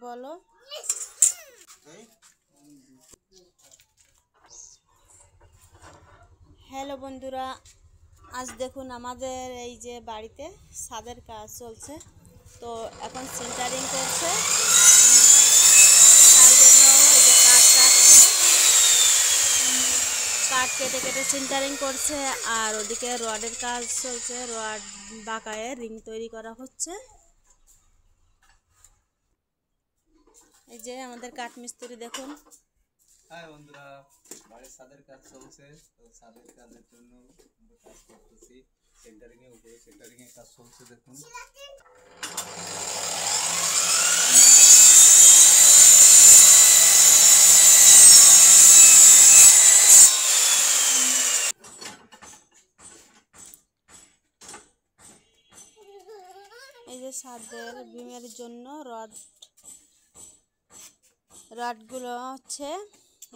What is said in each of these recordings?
বলো। হ্যালো বন্ধুরা, আজ দেখুন আমাদের এই যে বাড়িতে ছাদের কাজ চলছে। তো এখন সেন্টারিং করছে, তার জন্য এই যে কাঠ কেটে কেটে সেন্টারিং করছে। আর ওদিকে রডের কাজ চলছে, রড বাঁকায়ে রিং তৈরি করা হচ্ছে। এই যে আমাদের কাঠ মিস্ত্রি দেখুন। হ্যাঁ বন্ধুরা, বাড়ির ছাদের কাজ চলছে। তো ছাদের কাজের জন্য আমরা কাজ করতেছি। সেন্টারিং এর উপরে সেন্টারিং এর কাজ চলছে দেখুন। এই যে ছাদের বিমের জন্য রডগুলো হচ্ছে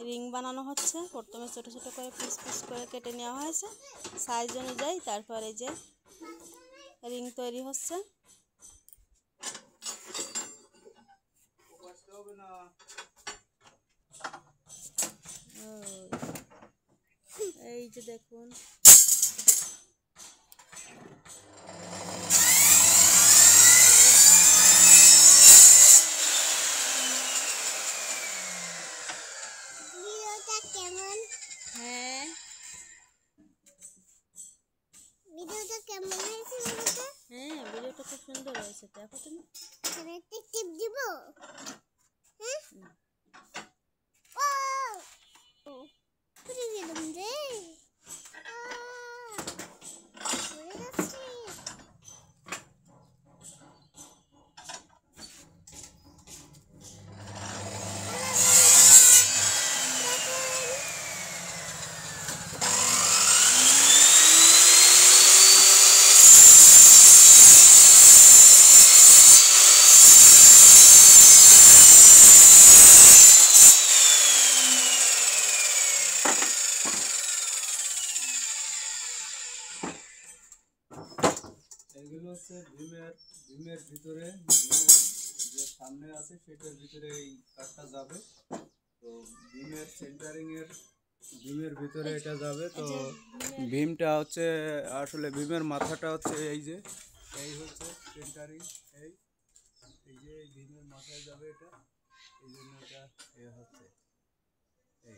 রিং বানানো হচ্ছে। প্রথমে ছোট ছোট করে পিস পিস করে কেটে নেওয়া হয়েছে সাইজ অনুযায়ী। তারপরে যে রিং তৈরি হচ্ছে। এই যে দেখুন, হ্যাঁ ভিডিওটা কেমন হয়েছে বলতো? হ্যাঁ, ভিডিওটা খুব সুন্দর হয়েছে। দেখো তুমি। এখানে একটা টিপ দিব। হ্যাঁ, ও পুরি গেলাম রে। পড়ে যাচ্ছে। এগুলো হচ্ছে ভীমের ভিতরে যে সামনে আছে সেটার ভিতরে এই কাঠটা যাবে। তো ভীমের ভিতরে এটা যাবে। তো ভীমটা হচ্ছে আসলে ভীমের মাথাটা হচ্ছে এই হচ্ছে সেন্টারিং। এই এই যে এই ভীমের মাথায় যাবে এটা, এই জন্য এটা হচ্ছে এই